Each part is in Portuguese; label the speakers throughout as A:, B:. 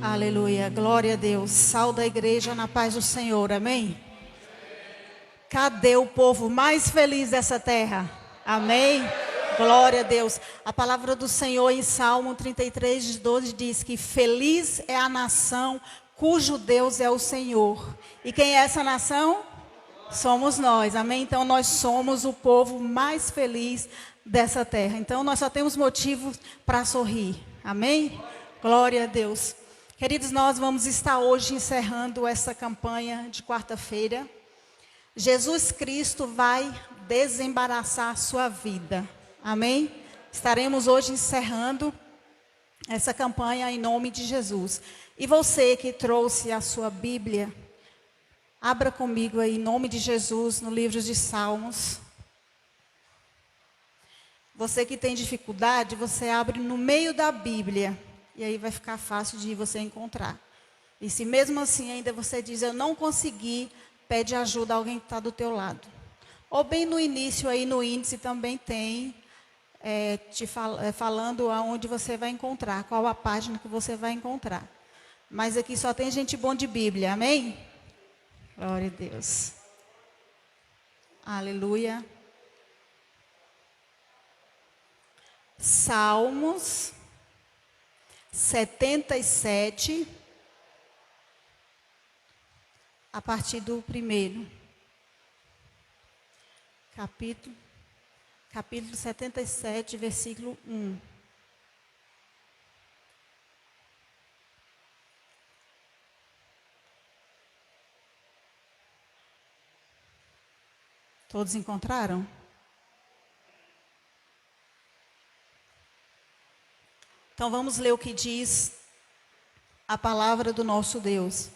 A: Aleluia, glória a Deus. Saúde a igreja na paz do Senhor, amém? Cadê o povo mais feliz dessa terra? Amém? Glória a Deus. A palavra do Senhor em Salmo 33, 12 diz que feliz é a nação cujo Deus é o Senhor. E quem é essa nação? Somos nós, amém? Então nós somos o povo mais feliz dessa terra. Então nós só temos motivos para sorrir, amém? Glória a Deus. Queridos, nós vamos estar hoje encerrando essa campanha de quarta-feira. Jesus Cristo vai desembaraçar a sua vida, amém? Estaremos hoje encerrando essa campanha em nome de Jesus. E você que trouxe a sua Bíblia, abra comigo aí em nome de Jesus no livro de Salmos. Você que tem dificuldade, você abre no meio da Bíblia. E aí vai ficar fácil de você encontrar. E se mesmo assim ainda você diz, eu não consegui, pede ajuda a alguém que está do teu lado. Ou bem no início aí no índice também tem, falando aonde você vai encontrar, qual a página que você vai encontrar. Mas aqui só tem gente bom de Bíblia, amém? Glória a Deus. Aleluia. Salmos 77, a partir do primeiro. Capítulo 77, versículo 1. Todos encontraram? Então vamos ler o que diz a palavra do nosso Deus.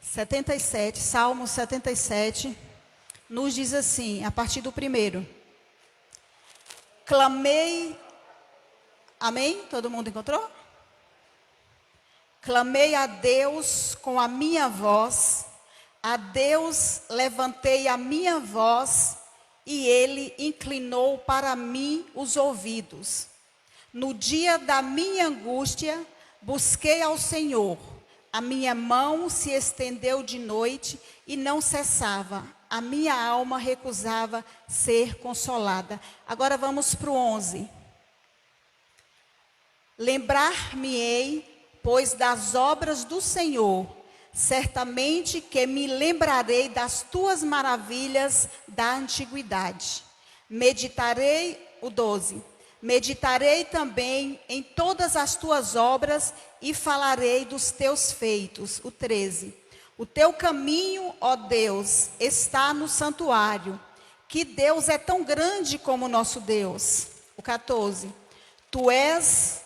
A: 77, Salmo 77, nos diz assim, a partir do primeiro. Clamei, amém? Todo mundo encontrou? Clamei a Deus com a minha voz, a Deus levantei a minha voz, e Ele inclinou para mim os ouvidos. No dia da minha angústia, busquei ao Senhor. A minha mão se estendeu de noite e não cessava. A minha alma recusava ser consolada. Agora vamos para o 11. Lembrar-me-ei, pois, das obras do Senhor. Certamente que me lembrarei das tuas maravilhas da antiguidade. Meditarei, o 12. Meditarei também em todas as tuas obras e falarei dos teus feitos. O 13. O teu caminho, ó Deus, está no santuário. Que Deus é tão grande como o nosso Deus. O 14. Tu és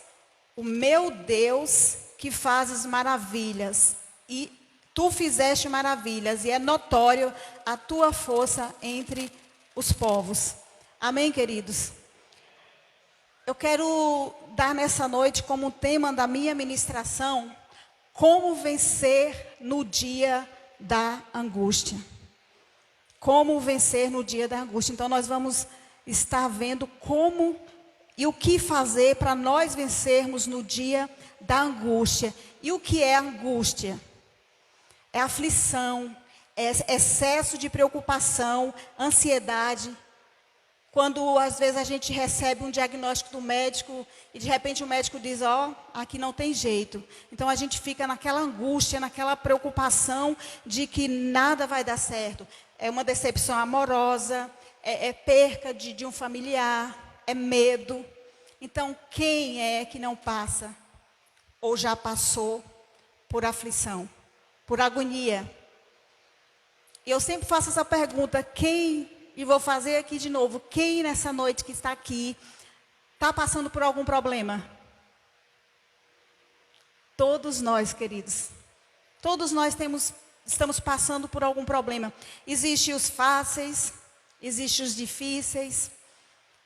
A: o meu Deus que fazes maravilhas. E tu fizeste maravilhas. E é notório a tua força entre os povos. Amém, queridos? Eu quero dar nessa noite como tema da minha ministração, como vencer no dia da angústia. Como vencer no dia da angústia. Então nós vamos estar vendo como e o que fazer para nós vencermos no dia da angústia. E o que é angústia? É aflição, é excesso de preocupação, ansiedade. Quando às vezes a gente recebe um diagnóstico do médico e de repente o médico diz, aqui não tem jeito. Então a gente fica naquela angústia, naquela preocupação de que nada vai dar certo. É uma decepção amorosa, é perca de um familiar, é medo. Então quem é que não passa ou já passou por aflição, por agonia? E eu sempre faço essa pergunta, e vou fazer aqui de novo, quem nessa noite que está aqui, está passando por algum problema? Todos nós, queridos. Todos nós estamos passando por algum problema. Existem os fáceis, existem os difíceis,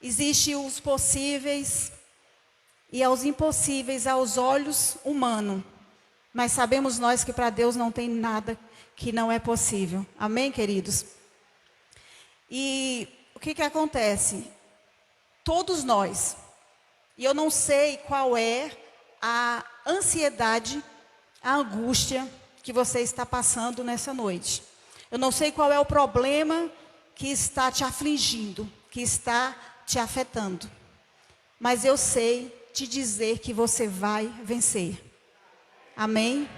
A: existem os possíveis, e aos impossíveis aos olhos humanos. Mas sabemos nós que para Deus não tem nada que não é possível. Amém, queridos? E o que acontece? Todos nós, e eu não sei qual é a ansiedade a angústia que você está passando nessa noite. Eu não sei qual é o problema que está te afligindo, que está te afetando. Mas eu sei te dizer que você vai vencer. Amém?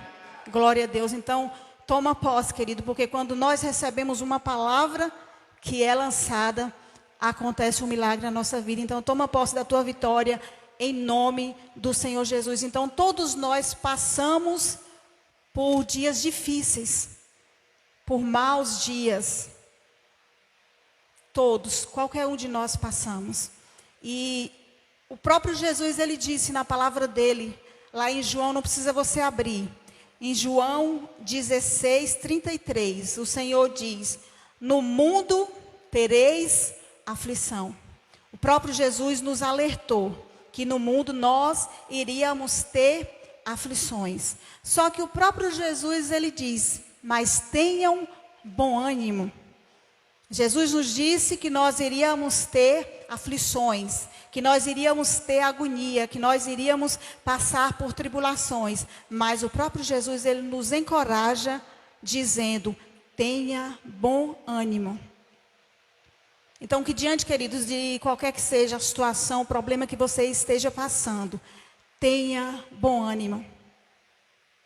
A: Glória a Deus. Então, toma posse, querido, porque quando nós recebemos uma palavra que é lançada, acontece um milagre na nossa vida. Então, toma posse da tua vitória em nome do Senhor Jesus. Então, todos nós passamos por dias difíceis, por maus dias. Todos, qualquer um de nós passamos. E o próprio Jesus, ele disse na palavra dele, lá em João, não precisa você abrir. Em João 16:33, o Senhor diz: no mundo tereis aflição. O próprio Jesus nos alertou que no mundo nós iríamos ter aflições. Só que o próprio Jesus, ele diz: mas tenham bom ânimo. Jesus nos disse que nós iríamos ter aflições, que nós iríamos ter agonia, que nós iríamos passar por tribulações. Mas o próprio Jesus, ele nos encoraja dizendo: tenha bom ânimo. Então, que diante, queridos, de qualquer que seja a situação, o problema que você esteja passando, tenha bom ânimo.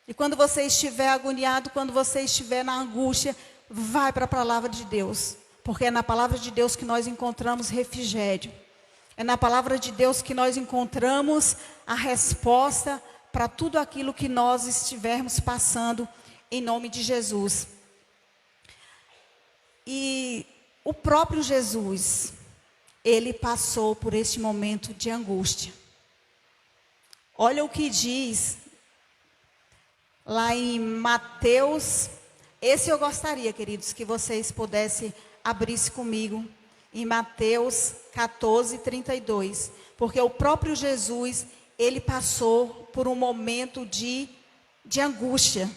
A: E quando você estiver agoniado, quando você estiver na angústia, vai para a palavra de Deus. Porque é na palavra de Deus que nós encontramos refrigério. É na palavra de Deus que nós encontramos a resposta para tudo aquilo que nós estivermos passando, em nome de Jesus. E o próprio Jesus, ele passou por este momento de angústia. Olha o que diz lá em Mateus. Esse eu gostaria, queridos, que vocês pudessem abrir comigo. Em Mateus 14:32. Porque o próprio Jesus, ele passou por um momento de angústia.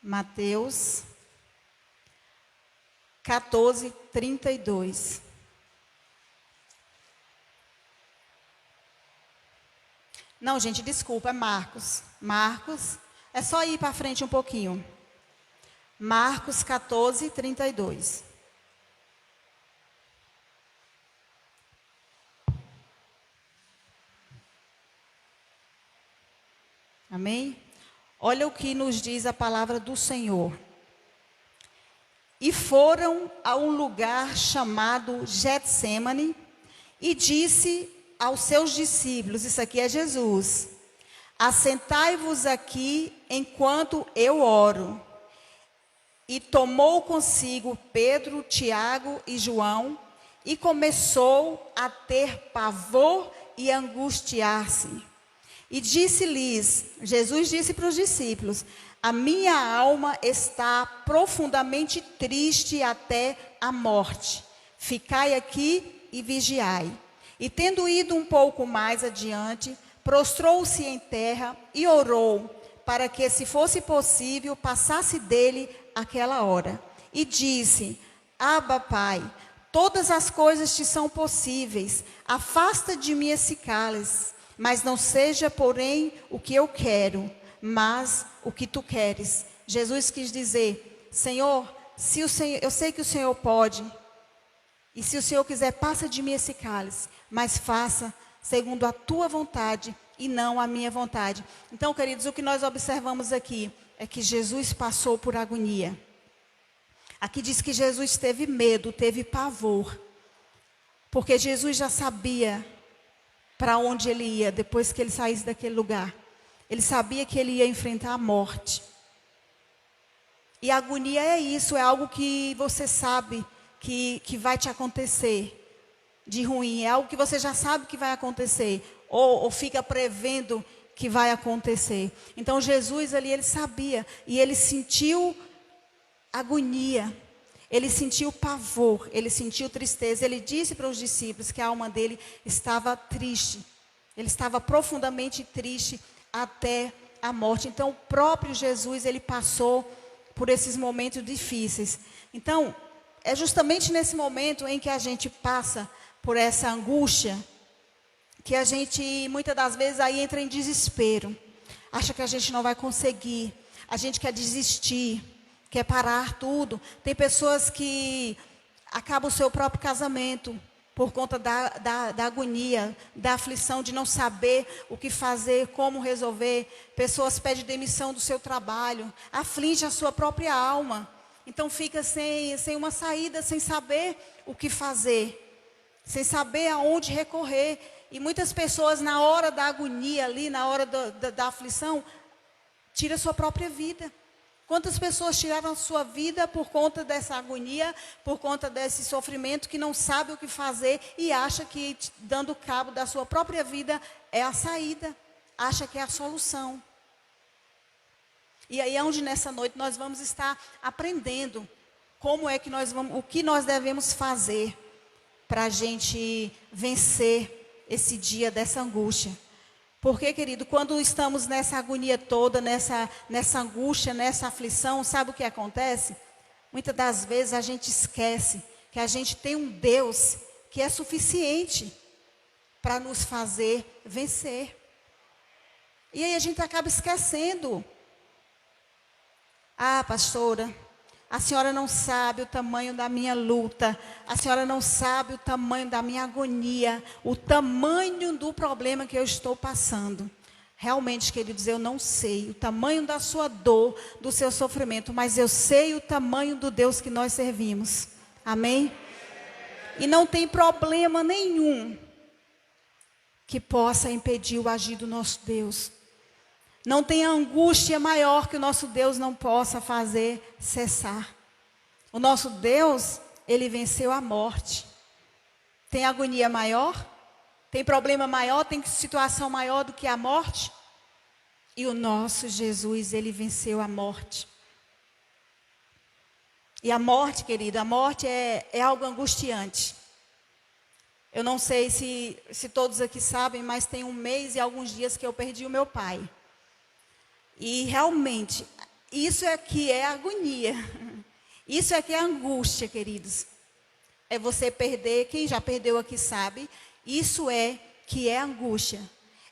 A: Mateus 14:32. Não, gente, desculpa, é Marcos. Marcos, é só ir para frente um pouquinho. Marcos 14:32. Amém? Olha o que nos diz a palavra do Senhor. E foram a um lugar chamado Getsêmani, e disse aos seus discípulos, isso aqui é Jesus: assentai-vos aqui enquanto eu oro. E tomou consigo Pedro, Tiago e João, e começou a ter pavor e angustiar-se. E disse-lhes, Jesus disse para os discípulos: a minha alma está profundamente triste até a morte. Ficai aqui e vigiai. E tendo ido um pouco mais adiante, prostrou-se em terra e orou, para que, se fosse possível, passasse dele aquela hora. E disse: Abba, Pai, todas as coisas te são possíveis. Afasta de mim esse cálice, mas não seja, porém, o que eu quero, mas o que tu queres. Jesus quis dizer: Senhor, eu sei que o Senhor pode, e se o Senhor quiser, passa de mim esse cálice, mas faça segundo a tua vontade e não a minha vontade. Então, queridos, o que nós observamos aqui é que Jesus passou por agonia. Aqui diz que Jesus teve medo, teve pavor, porque Jesus já sabia para onde ele ia depois que ele saísse daquele lugar. Ele sabia que ele ia enfrentar a morte. E a agonia é isso, é algo que você sabe que vai te acontecer de ruim, é algo que você já sabe que vai acontecer, ou fica prevendo que vai acontecer. Então Jesus ali, ele sabia, e ele sentiu agonia, ele sentiu pavor, ele sentiu tristeza. Ele disse para os discípulos que a alma dele estava triste, ele estava profundamente triste até a morte. Então o próprio Jesus, ele passou por esses momentos difíceis. Então é justamente nesse momento em que a gente passa por essa angústia, que a gente muitas das vezes aí entra em desespero, acha que a gente não vai conseguir, a gente quer desistir, quer parar tudo. Tem pessoas que acabam o seu próprio casamento por conta da agonia, da aflição de não saber o que fazer, como resolver. Pessoas pedem demissão do seu trabalho, aflige a sua própria alma. Então fica sem uma saída, sem saber o que fazer, sem saber aonde recorrer. E muitas pessoas na hora da agonia ali, na hora da aflição, tiram a sua própria vida. Quantas pessoas tiraram a sua vida por conta dessa agonia, por conta desse sofrimento, que não sabe o que fazer e acha que dando cabo da sua própria vida é a saída, acha que é a solução. E aí é onde nessa noite nós vamos estar aprendendo como é que o que nós devemos fazer para a gente vencer esse dia dessa angústia. Porque, querido, quando estamos nessa agonia toda, nessa angústia, nessa aflição, sabe o que acontece? Muitas das vezes a gente esquece que a gente tem um Deus que é suficiente para nos fazer vencer. E aí a gente acaba esquecendo. Ah, pastora, a senhora não sabe o tamanho da minha luta, a senhora não sabe o tamanho da minha agonia, o tamanho do problema que eu estou passando. Realmente, queridos, eu não sei o tamanho da sua dor, do seu sofrimento, mas eu sei o tamanho do Deus que nós servimos. Amém? E não tem problema nenhum que possa impedir o agir do nosso Deus. Não tem angústia maior que o nosso Deus não possa fazer cessar. O nosso Deus, Ele venceu a morte. Tem agonia maior? Tem problema maior? Tem situação maior do que a morte? E o nosso Jesus, Ele venceu a morte. E a morte, querido, a morte é algo angustiante. Eu não sei se todos aqui sabem, mas tem 1 mês e alguns dias que eu perdi o meu pai. E realmente, isso é que é agonia. Isso é que é angústia, queridos. É você perder, quem já perdeu aqui sabe, isso é que é angústia.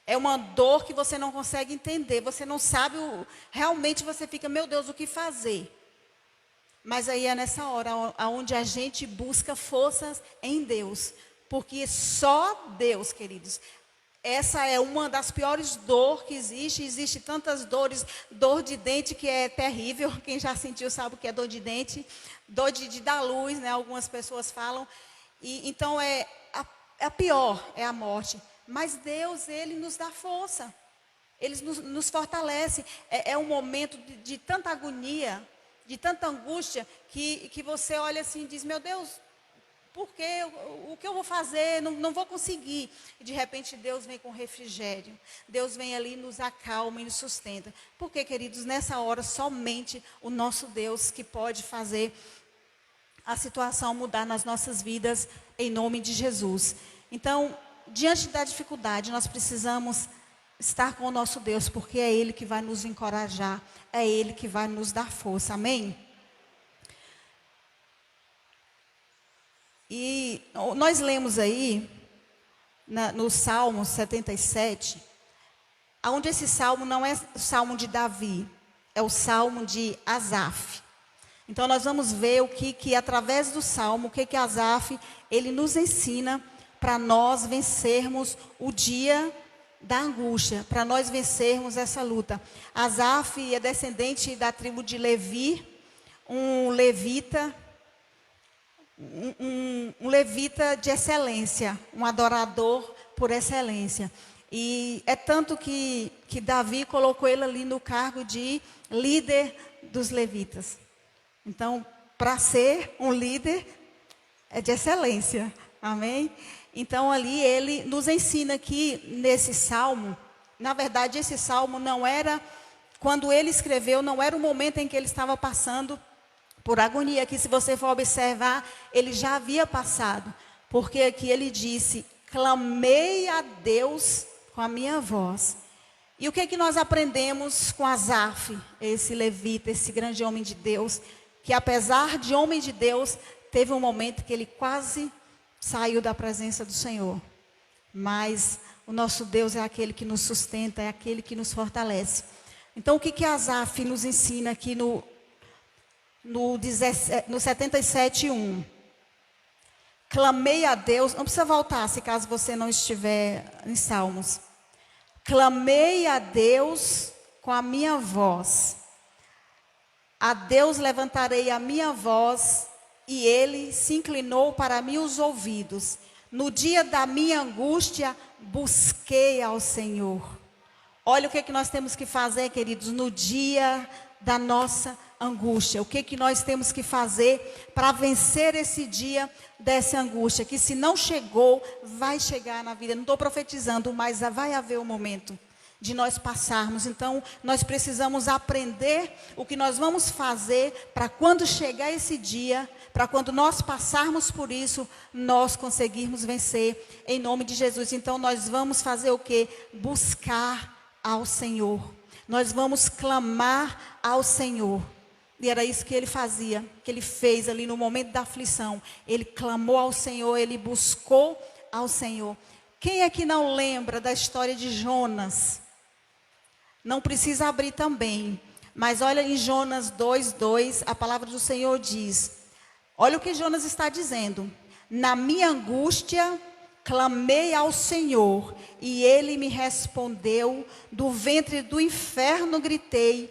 A: É uma dor que você não consegue entender, você não sabe, realmente você fica, meu Deus, o que fazer? Mas aí é nessa hora onde a gente busca forças em Deus. Porque só Deus, queridos. Essa é uma das piores dores que existe. Existe tantas dores. Dor de dente que é terrível. Quem já sentiu sabe o que é dor de dente. Dor de dar luz, né? Algumas pessoas falam. E, então a pior é a morte. Mas Deus, Ele nos dá força. Ele nos fortalece. É um momento de tanta agonia, de tanta angústia, que você olha assim e diz, meu Deus, por quê? O que eu vou fazer? Não vou conseguir. E de repente Deus vem com refrigério. Deus vem ali e nos acalma e nos sustenta. Porque, queridos, nessa hora somente o nosso Deus que pode fazer a situação mudar nas nossas vidas em nome de Jesus. Então, diante da dificuldade, nós precisamos estar com o nosso Deus, porque é Ele que vai nos encorajar, é Ele que vai nos dar força, amém? E nós lemos aí, no Salmo 77, onde esse salmo não é o salmo de Davi, é o salmo de Asaf. Então nós vamos ver o que através do salmo, o que Asaf, ele nos ensina para nós vencermos o dia da angústia, para nós vencermos essa luta. Asaf é descendente da tribo de Levi, um levita, um levita de excelência, um adorador por excelência. E é tanto que Davi colocou ele ali no cargo de líder dos levitas. Então, para ser um líder é de excelência, amém? Então ali ele nos ensina aqui nesse salmo, na verdade esse salmo não era, quando ele escreveu, não era o momento em que ele estava passando por agonia, que se você for observar, ele já havia passado, porque aqui ele disse, clamei a Deus com a minha voz. E o que é que nós aprendemos com Asaf, esse levita, esse grande homem de Deus, que apesar de homem de Deus, teve um momento que ele quase saiu da presença do Senhor. Mas o nosso Deus é aquele que nos sustenta, é aquele que nos fortalece. Então, o que Asaf nos ensina aqui no 77:1? Clamei a Deus, não precisa voltar se caso você não estiver em Salmos. Clamei a Deus com a minha voz. A Deus levantarei a minha voz, e Ele se inclinou para mim os ouvidos. No dia da minha angústia, busquei ao Senhor. Olha o que nós temos que fazer, queridos, no dia da nossa angústia. O que nós temos que fazer para vencer esse dia dessa angústia? Que se não chegou, vai chegar na vida. Não estou profetizando, mas vai haver um momento de nós passarmos. Então, nós precisamos aprender o que nós vamos fazer para quando chegar esse dia, para quando nós passarmos por isso, nós conseguirmos vencer em nome de Jesus. Então, nós vamos fazer o quê? Buscar ao Senhor. Nós vamos clamar ao Senhor. E era isso que ele fazia, que ele fez ali no momento da aflição. Ele clamou ao Senhor, ele buscou ao Senhor. Quem é que não lembra da história de Jonas? Não precisa abrir também, mas olha em Jonas 2:2, a palavra do Senhor diz, olha o que Jonas está dizendo: na minha angústia, clamei ao Senhor, e Ele me respondeu, do ventre do inferno gritei,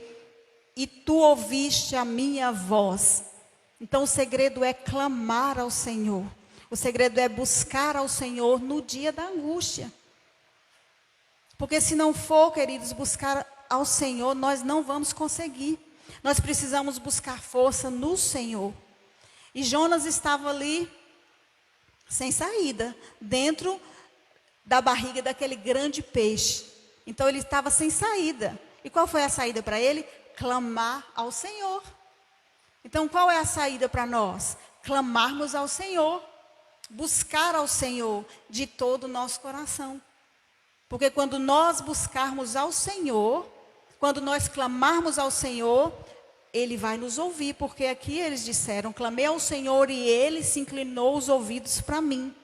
A: e Tu ouviste a minha voz. Então o segredo é clamar ao Senhor, o segredo é buscar ao Senhor no dia da angústia. Porque se não for, queridos, buscar ao Senhor, nós não vamos conseguir. Nós precisamos buscar força no Senhor. E Jonas estava ali, sem saída, dentro da barriga daquele grande peixe. Então ele estava sem saída. E qual foi a saída para ele? Clamar ao Senhor. Então qual é a saída para nós? Clamarmos ao Senhor. Buscar ao Senhor de todo o nosso coração. Porque quando nós buscarmos ao Senhor, quando nós clamarmos ao Senhor, Ele vai nos ouvir. Porque aqui eles disseram, clamei ao Senhor e Ele se inclinou os ouvidos para mim.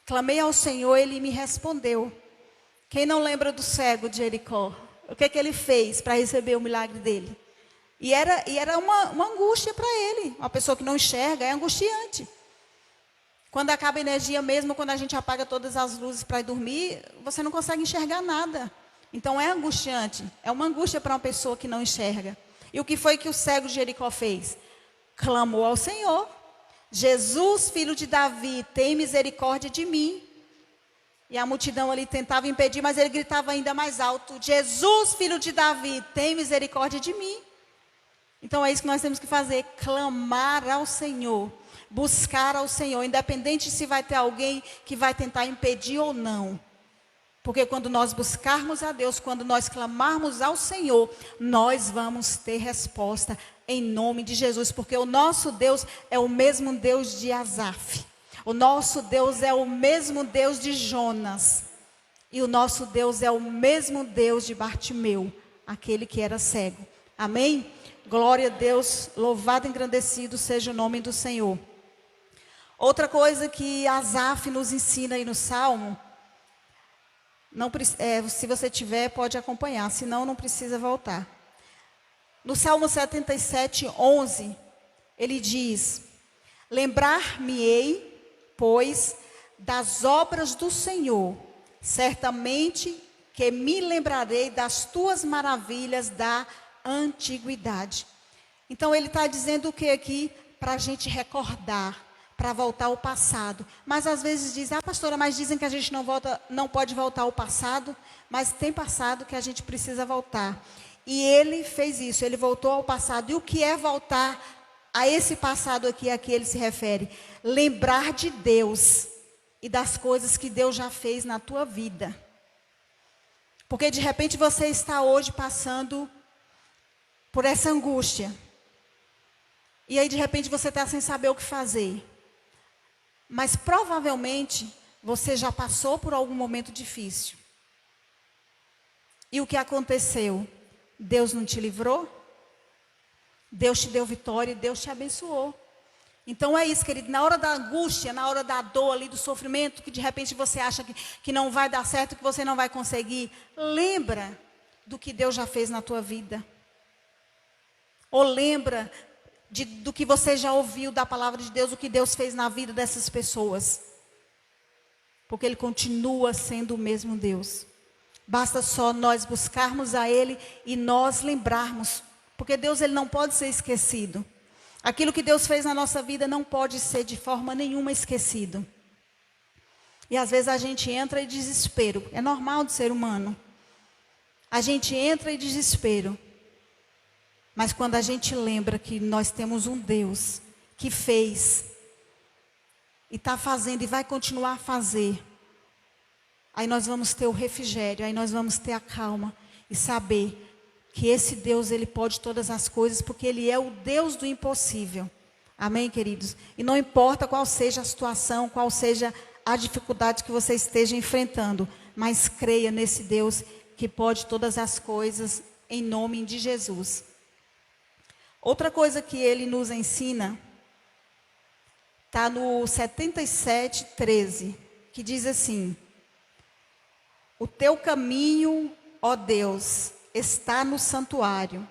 A: Clamei ao Senhor, Ele me respondeu. Quem não lembra do cego de Jericó? O que ele fez para receber o milagre dele? E era uma angústia para ele. Uma pessoa que não enxerga é angustiante. Quando acaba a energia mesmo, quando a gente apaga todas as luzes para ir dormir, você não consegue enxergar nada. Então é angustiante. É uma angústia para uma pessoa que não enxerga. E o que foi que o cego de Jericó fez? Clamou ao Senhor. Jesus, filho de Davi, tem misericórdia de mim. E a multidão ali tentava impedir, mas ele gritava ainda mais alto. Jesus, filho de Davi, tem misericórdia de mim. Então é isso que nós temos que fazer. Clamar ao Senhor. Buscar ao Senhor, independente se vai ter alguém que vai tentar impedir ou não. Porque quando nós buscarmos a Deus, quando nós clamarmos ao Senhor, nós vamos ter resposta em nome de Jesus. Porque o nosso Deus é o mesmo Deus de Asaf. O nosso Deus é o mesmo Deus de Jonas. E o nosso Deus é o mesmo Deus de Bartimeu, aquele que era cego. Amém? Glória a Deus, louvado e engrandecido seja o nome do Senhor. Outra coisa que Asaf nos ensina aí no Salmo, se você tiver, pode acompanhar, senão não precisa voltar. No Salmo 77:11, ele diz, lembrar-me-ei, pois, das obras do Senhor, certamente que me lembrarei das tuas maravilhas da antiguidade. Então ele está dizendo o que aqui? Para a gente recordar, para voltar ao passado. Mas às vezes diz, pastora, mas dizem que a gente não pode voltar ao passado, mas tem passado que a gente precisa voltar. E ele fez isso, ele voltou ao passado. E o que é voltar a esse passado aqui, a que ele se refere? Lembrar de Deus e das coisas que Deus já fez na tua vida. Porque de repente você está hoje passando por essa angústia. E aí de repente você está sem saber o que fazer. Mas provavelmente você já passou por algum momento difícil. E o que aconteceu? Deus não te livrou? Deus te deu vitória e Deus te abençoou. Então é isso, querido, na hora da angústia, na hora da dor ali, do sofrimento, que de repente você acha que não vai dar certo, que você não vai conseguir, lembra do que Deus já fez na tua vida. Ou lembra do que você já ouviu da palavra de Deus, o que Deus fez na vida dessas pessoas. Porque Ele continua sendo o mesmo Deus. Basta só nós buscarmos a Ele e nós lembrarmos. Porque Deus, Ele não pode ser esquecido. Aquilo que Deus fez na nossa vida não pode ser de forma nenhuma esquecido. E às vezes a gente entra em desespero. É normal do ser humano. A gente entra em desespero. Mas quando a gente lembra que nós temos um Deus que fez, e está fazendo e vai continuar a fazer, aí nós vamos ter o refrigério, aí nós vamos ter a calma e saber que esse Deus, Ele pode todas as coisas, porque Ele é o Deus do impossível. Amém, queridos? E não importa qual seja a situação, qual seja a dificuldade que você esteja enfrentando, mas creia nesse Deus que pode todas as coisas, em nome de Jesus. Outra coisa que Ele nos ensina, está no 77:13, que diz assim: o teu caminho, ó Deus, está no santuário.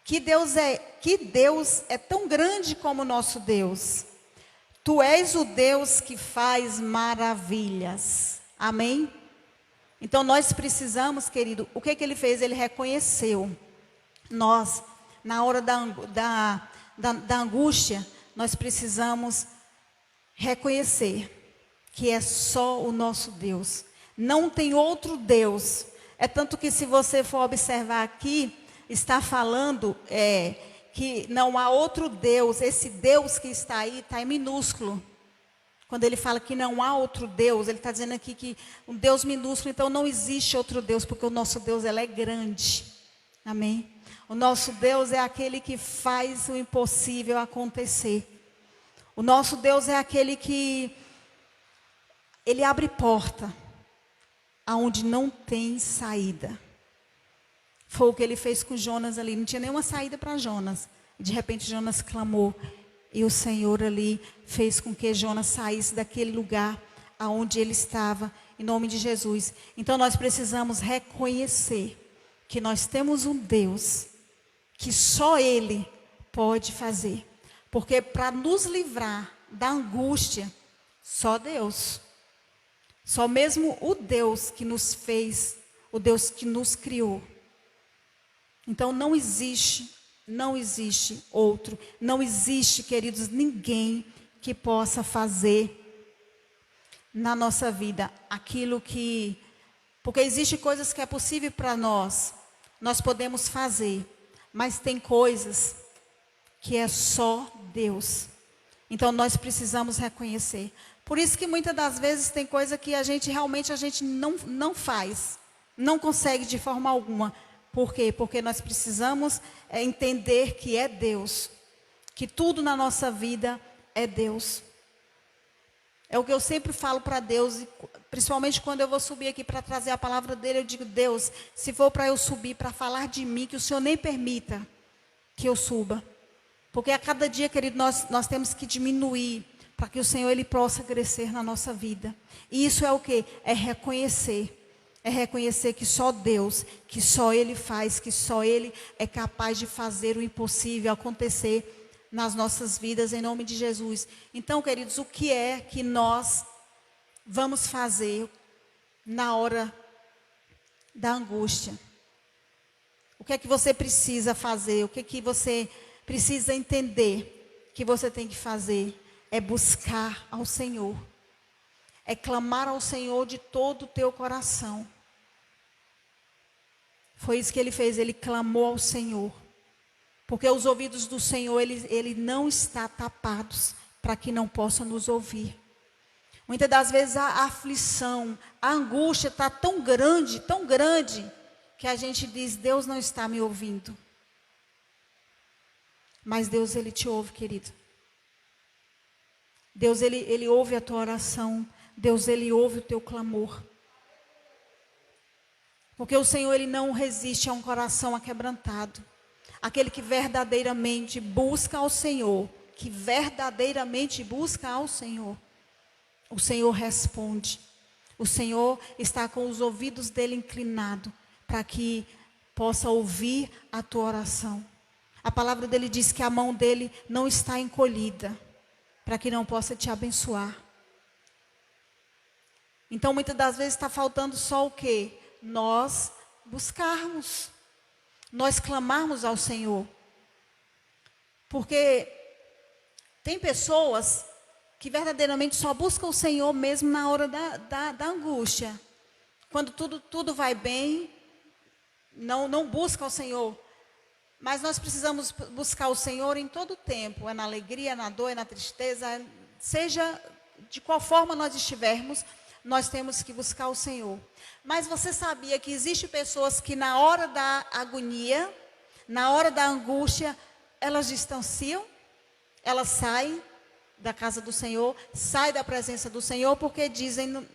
A: Que Deus é tão grande como o nosso Deus. Tu és o Deus que faz maravilhas. Amém? Então nós precisamos, querido, o que Ele fez? Ele reconheceu. Nós, na hora da angústia, nós precisamos reconhecer que é só o nosso Deus. Não tem outro Deus. É tanto que, se você for observar aqui, está falando que não há outro Deus. Esse Deus que está aí está em minúsculo. Quando ele fala que não há outro Deus, ele está dizendo aqui que um Deus minúsculo. Então não existe outro Deus, porque o nosso Deus, ele é grande. Amém? O nosso Deus é aquele que faz o impossível acontecer. O nosso Deus é aquele que Ele abre porta aonde não tem saída. Foi o que Ele fez com Jonas ali. Não tinha nenhuma saída para Jonas. De repente Jonas clamou. E o Senhor ali fez com que Jonas saísse daquele lugar aonde ele estava. Em nome de Jesus. Então nós precisamos reconhecer que nós temos um Deus que só Ele pode fazer. Porque para nos livrar da angústia, só Deus. Só mesmo o Deus que nos fez, o Deus que nos criou. Então não existe outro. Não existe, queridos, ninguém que possa fazer na nossa vida aquilo que... Porque existe coisas que é possível para nós podemos fazer. Mas tem coisas que é só Deus. Então nós precisamos reconhecer. Por isso que muitas das vezes tem coisa que a gente não faz. Não consegue de forma alguma. Por quê? Porque nós precisamos entender que é Deus. Que tudo na nossa vida é Deus. É o que eu sempre falo para Deus, principalmente quando eu vou subir aqui para trazer a palavra dele, eu digo: Deus, se for para eu subir para falar de mim, que o Senhor nem permita que eu suba. Porque a cada dia, querido, nós temos que diminuir para que o Senhor, Ele possa crescer na nossa vida. E isso é o quê? É reconhecer. É reconhecer que só Deus, que só Ele faz, que só Ele é capaz de fazer o impossível acontecer nas nossas vidas, em nome de Jesus. Então, queridos, o que é que nós vamos fazer na hora da angústia? O que é que você precisa fazer? O que é que você precisa entender que você tem que fazer? É buscar ao Senhor. É clamar ao Senhor de todo o teu coração. Foi isso que ele fez, ele clamou ao Senhor. Porque os ouvidos do Senhor, ele não está tapados para que não possa nos ouvir. Muitas das vezes a aflição, a angústia está tão grande, que a gente diz: Deus não está me ouvindo. Mas Deus, Ele te ouve, querido. Deus, Ele ouve a tua oração. Deus, Ele ouve o teu clamor. Porque o Senhor, Ele não resiste a um coração aquebrantado. Aquele que verdadeiramente busca ao Senhor, que verdadeiramente busca ao Senhor, o Senhor responde. O Senhor está com os ouvidos dele inclinados para que possa ouvir a tua oração. A palavra dele diz que a mão dele não está encolhida, para que não possa te abençoar. Então, muitas das vezes está faltando só o quê? Nós buscarmos, nós clamarmos ao Senhor. Porque tem pessoas que verdadeiramente só buscam o Senhor mesmo na hora da angústia. Quando tudo vai bem, não busca o Senhor. Mas nós precisamos buscar o Senhor em todo o tempo. É na alegria, é na dor, é na tristeza. Seja de qual forma nós estivermos, nós temos que buscar o Senhor. Mas você sabia que existem pessoas que na hora da agonia, na hora da angústia, elas distanciam, elas saem da casa do Senhor, saem da presença do Senhor, porque dizem,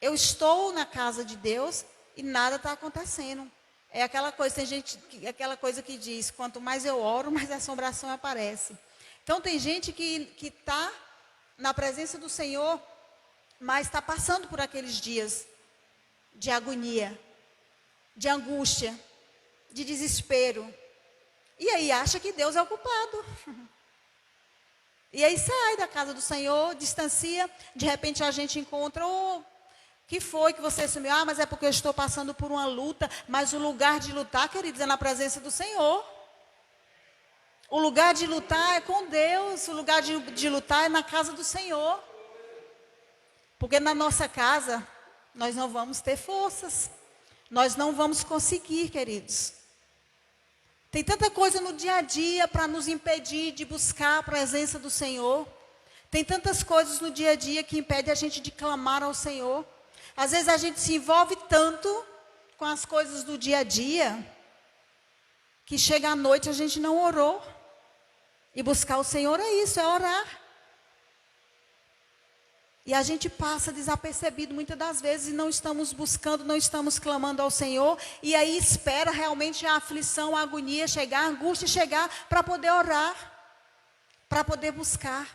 A: eu estou na casa de Deus e nada está acontecendo. É aquela coisa, tem gente, aquela coisa que diz, quanto mais eu oro, mais a assombração aparece. Então tem gente que está na presença do Senhor, mas está passando por aqueles dias de agonia, de angústia, de desespero. E aí acha que Deus é o culpado. E aí sai da casa do Senhor, distancia, de repente a gente encontra, que foi que você sumiu? Ah, mas é porque eu estou passando por uma luta. Mas o lugar de lutar, queridos, é na presença do Senhor. O lugar de lutar é com Deus, o lugar de lutar é na casa do Senhor. Porque na nossa casa, nós não vamos ter forças, nós não vamos conseguir, queridos. Tem tanta coisa no dia a dia para nos impedir de buscar a presença do Senhor. Tem tantas coisas no dia a dia que impedem a gente de clamar ao Senhor. Às vezes a gente se envolve tanto com as coisas do dia a dia, que chega à noite a gente não orou. E buscar o Senhor é isso, é orar. E a gente passa desapercebido muitas das vezes e não estamos buscando, não estamos clamando ao Senhor. E aí espera realmente a aflição, a agonia chegar, a angústia chegar para poder orar, para poder buscar.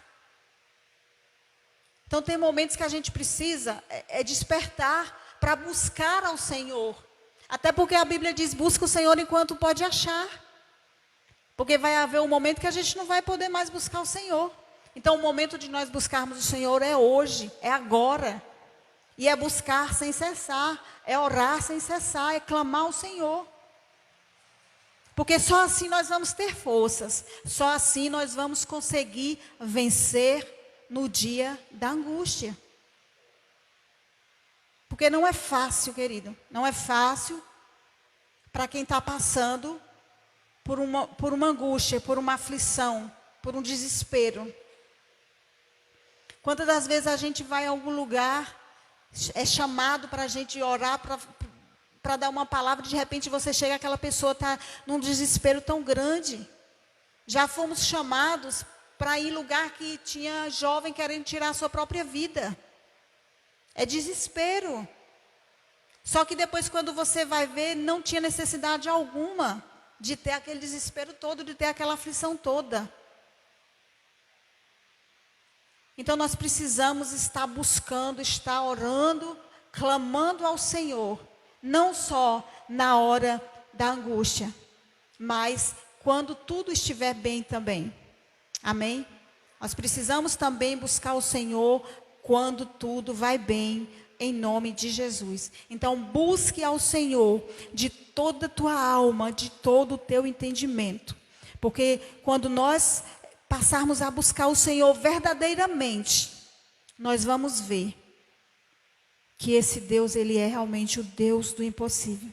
A: Então tem momentos que a gente precisa despertar para buscar ao Senhor. Até porque a Bíblia diz, busca o Senhor enquanto pode achar. Porque vai haver um momento que a gente não vai poder mais buscar o Senhor. Então o momento de nós buscarmos o Senhor é hoje, é agora. E é buscar sem cessar, é orar sem cessar, é clamar ao Senhor. Porque só assim nós vamos ter forças, só assim nós vamos conseguir vencer no dia da angústia. Porque não é fácil, querido, não é fácil para quem está passando por uma angústia, por uma aflição, por um desespero. Quantas das vezes a gente vai a algum lugar, é chamado para a gente orar, para dar uma palavra, de repente você chega, aquela pessoa está num desespero tão grande. Já fomos chamados para ir em lugar que tinha jovem querendo tirar a sua própria vida. É desespero. Só que depois, quando você vai ver, não tinha necessidade alguma de ter aquele desespero todo, de ter aquela aflição toda. Então nós precisamos estar buscando, estar orando, clamando ao Senhor, não só na hora da angústia, mas quando tudo estiver bem também. Amém? Nós precisamos também buscar o Senhor quando tudo vai bem, em nome de Jesus. Então busque ao Senhor de toda a tua alma, de todo o teu entendimento. Porque quando nós passarmos a buscar o Senhor verdadeiramente, nós vamos ver que esse Deus, Ele é realmente o Deus do impossível.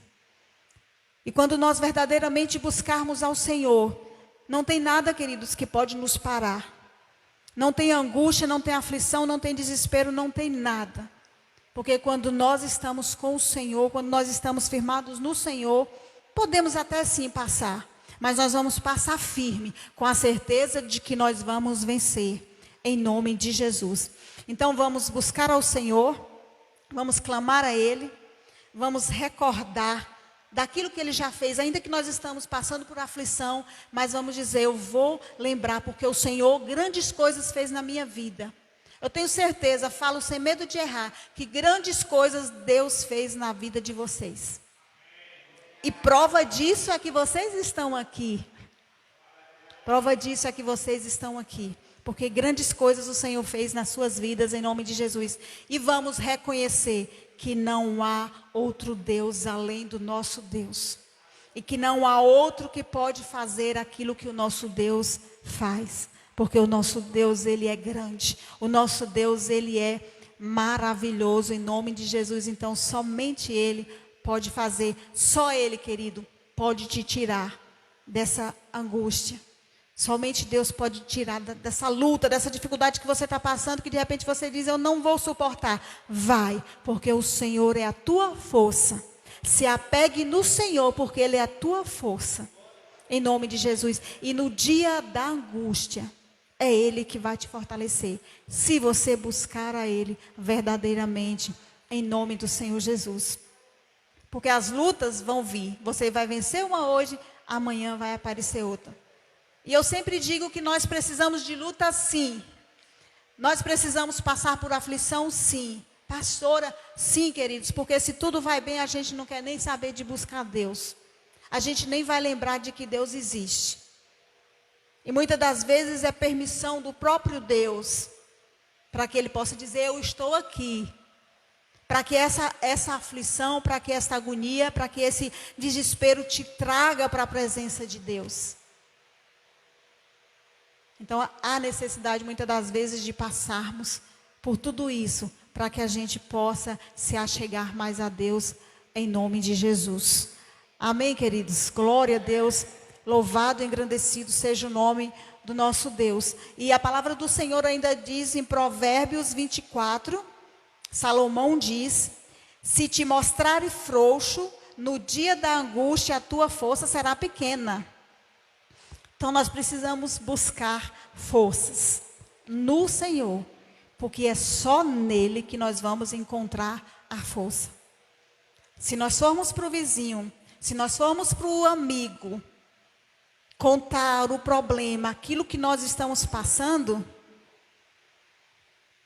A: E quando nós verdadeiramente buscarmos ao Senhor, não tem nada, queridos, que pode nos parar. Não tem angústia, não tem aflição, não tem desespero, não tem nada. Porque quando nós estamos com o Senhor, quando nós estamos firmados no Senhor, podemos até sim passar. Mas nós vamos passar firme, com a certeza de que nós vamos vencer, em nome de Jesus. Então vamos buscar ao Senhor, vamos clamar a Ele, vamos recordar daquilo que Ele já fez, ainda que nós estamos passando por aflição, mas vamos dizer, eu vou lembrar, porque o Senhor grandes coisas fez na minha vida. Eu tenho certeza, falo sem medo de errar, que grandes coisas Deus fez na vida de vocês. E prova disso é que vocês estão aqui. Prova disso é que vocês estão aqui. Porque grandes coisas o Senhor fez nas suas vidas, em nome de Jesus. E vamos reconhecer que não há outro Deus além do nosso Deus. E que não há outro que pode fazer aquilo que o nosso Deus faz. Porque o nosso Deus, Ele é grande. O nosso Deus, Ele é maravilhoso, em nome de Jesus. Então, somente Ele pode fazer. Só Ele, querido, pode te tirar dessa angústia. Somente Deus pode tirar dessa luta, dessa dificuldade que você está passando, que de repente você diz, eu não vou suportar. Vai, porque o Senhor é a tua força. Se apegue no Senhor, porque Ele é a tua força. Em nome de Jesus. E no dia da angústia, é Ele que vai te fortalecer. Se você buscar a Ele verdadeiramente, em nome do Senhor Jesus. Porque as lutas vão vir. Você vai vencer uma hoje, amanhã vai aparecer outra. E eu sempre digo que nós precisamos de luta, sim. Nós precisamos passar por aflição, sim. Pastora, sim, queridos. Porque se tudo vai bem, a gente não quer nem saber de buscar Deus. A gente nem vai lembrar de que Deus existe. E muitas das vezes é permissão do próprio Deus. Para que Ele possa dizer, eu estou aqui. Para que essa aflição, para que essa agonia, para que esse desespero te traga para a presença de Deus. Então, há necessidade, muitas das vezes, de passarmos por tudo isso, para que a gente possa se achegar mais a Deus, em nome de Jesus. Amém, queridos? Glória a Deus, louvado e engrandecido seja o nome do nosso Deus. E a palavra do Senhor ainda diz em Provérbios 24, Salomão diz, se te mostrares frouxo, no dia da angústia a tua força será pequena. Então nós precisamos buscar forças no Senhor, porque é só nele que nós vamos encontrar a força. Se nós formos para o vizinho, se nós formos para o amigo, contar o problema, aquilo que nós estamos passando,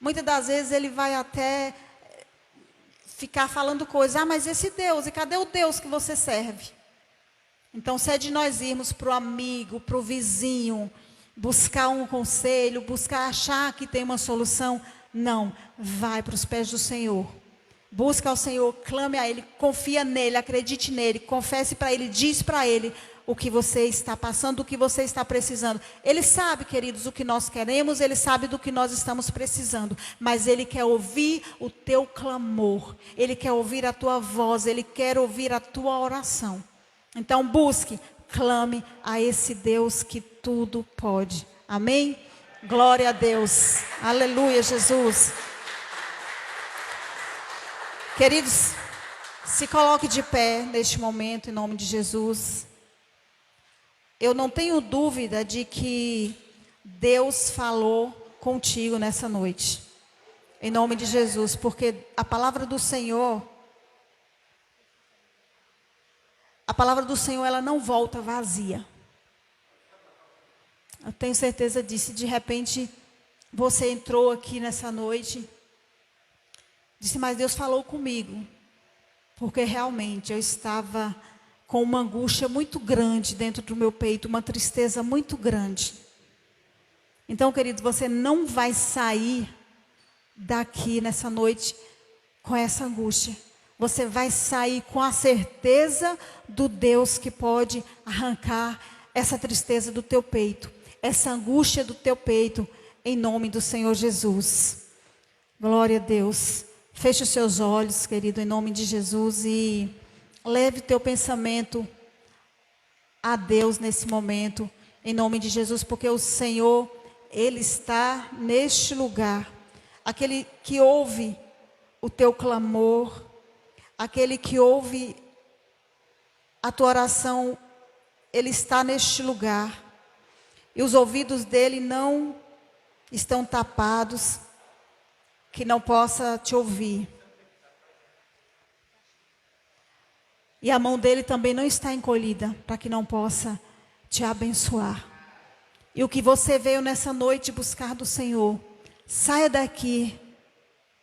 A: muitas das vezes ele vai até ficar falando coisas, mas esse Deus, e cadê o Deus que você serve? Então, se é de nós irmos para o amigo, para o vizinho, buscar um conselho, buscar achar que tem uma solução, não, vai para os pés do Senhor. Busca ao Senhor, clame a Ele, confia nele, acredite nele, confesse para Ele, diz para Ele o que você está passando, o que você está precisando. Ele sabe, queridos, o que nós queremos, Ele sabe do que nós estamos precisando, mas Ele quer ouvir o teu clamor, Ele quer ouvir a tua voz, Ele quer ouvir a tua oração. Então busque, clame a esse Deus que tudo pode. Amém? Glória a Deus. Aleluia, Jesus. Queridos, se coloque de pé neste momento, em nome de Jesus. Eu não tenho dúvida de que Deus falou contigo nessa noite. Em nome de Jesus, porque a palavra do Senhor, ela não volta vazia. Eu tenho certeza disso. De repente, você entrou aqui nessa noite, disse, mas Deus falou comigo. Porque realmente eu estava com uma angústia muito grande dentro do meu peito, uma tristeza muito grande. Então, querido, você não vai sair daqui nessa noite com essa angústia. Você vai sair com a certeza do Deus que pode arrancar essa tristeza do teu peito, essa angústia do teu peito, em nome do Senhor Jesus. Glória a Deus. Feche os seus olhos, querido, em nome de Jesus, e leve o teu pensamento a Deus nesse momento, em nome de Jesus, porque o Senhor, Ele está neste lugar. Aquele que ouve o teu clamor, aquele que ouve a tua oração, Ele está neste lugar. E os ouvidos dele não estão tapados, que não possa te ouvir. E a mão dele também não está encolhida, para que não possa te abençoar. E o que você veio nessa noite buscar do Senhor, saia daqui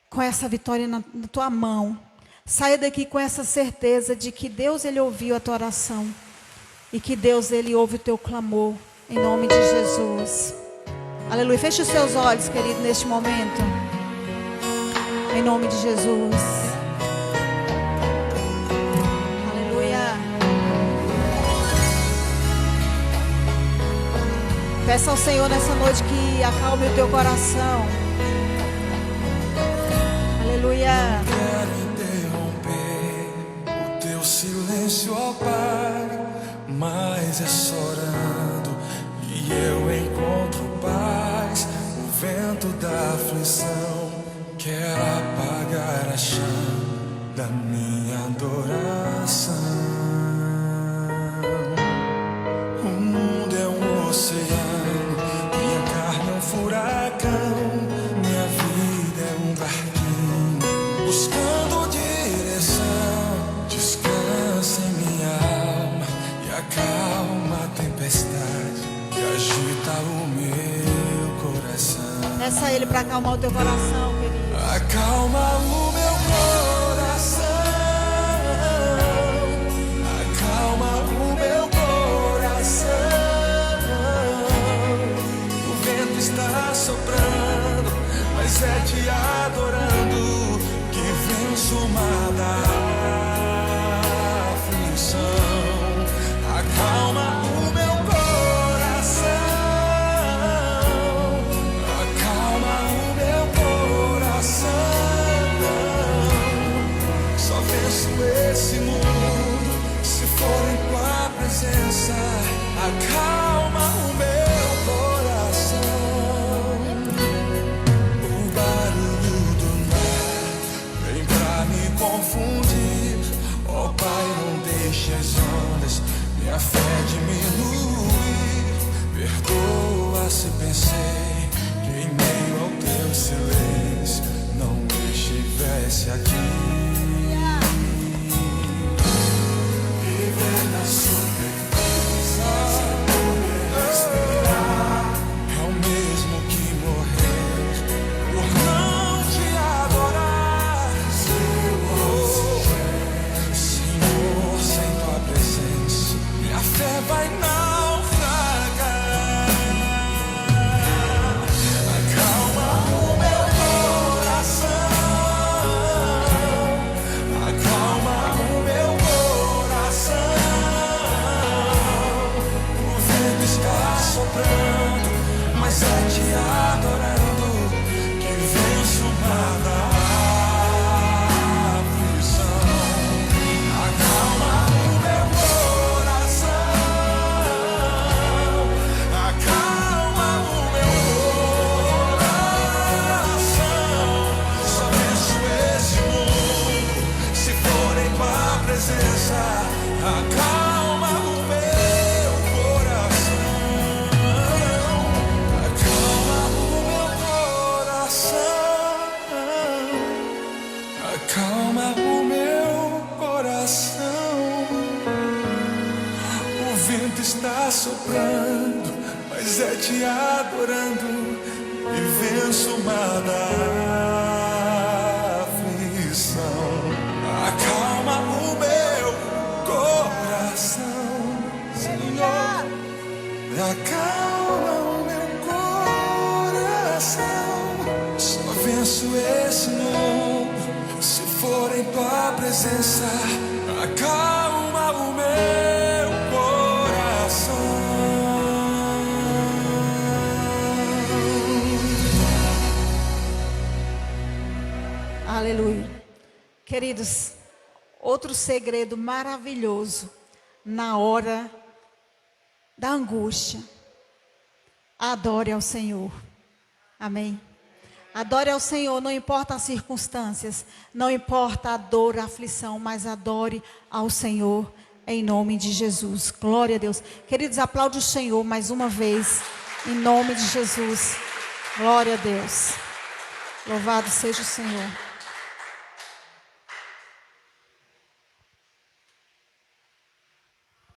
A: com essa vitória na tua mão. Saia daqui com essa certeza de que Deus, Ele ouviu a tua oração. E que Deus, Ele ouve o teu clamor. Em nome de Jesus. Aleluia. Feche os seus olhos, querido, neste momento. Em nome de Jesus. Peça ao Senhor nessa noite que acalme o teu coração. Aleluia.
B: Quero interromper o teu silêncio, ó Pai, mas é só orando e eu encontro paz. O vento da aflição quer apagar a chama da minha adoração. O mundo é um oceano, minha carne é um furacão, minha vida é um barquinho buscando direção. Descansa em minha alma e acalma a tempestade que agita o meu coração.
A: Peça a Ele para acalmar o teu coração, querido.
B: Acalma o meu coração, acalma o meu coração. O vento está soprando, mas é te adorando que venço uma da aflição. Acalma o meu coração, acalma o meu coração. Só venço esse mundo se for em tua presença. Acalma o meu coração. O barulho do mar vem pra me confundir. Ó Pai, não deixe as ondas minha fé diminuir. Perdoa se pensei que em meio ao teu silêncio não estivesse aqui. Viver na superfície, respirar, é o mesmo que morrer por não te adorar. Senhor, sem tua presença minha fé vai naufragar. Acalma o meu coração, acalma o meu coração. O vento está soprando, mas é te adorando que venço uma aflição. Acalma o meu coração, acalma o meu coração. Só venço esse mundo se for em tua presença. Acalma o meu coração, acalma o meu coração, acalma o meu coração. O vento está soprando, mas é te adorando e venço uma da aflição. Acalma o meu coração, Senhor. Acalma o meu coração. Só venço esse mundo se for em tua presença. Acalma o meu coração.
A: Aleluia. Queridos, outro segredo maravilhoso na hora da angústia. Adore ao Senhor. Amém. Adore ao Senhor, não importa as circunstâncias, não importa a dor, a aflição, mas adore ao Senhor em nome de Jesus. Glória a Deus. Queridos, aplaude o Senhor mais uma vez, em nome de Jesus. Glória a Deus. Louvado seja o Senhor.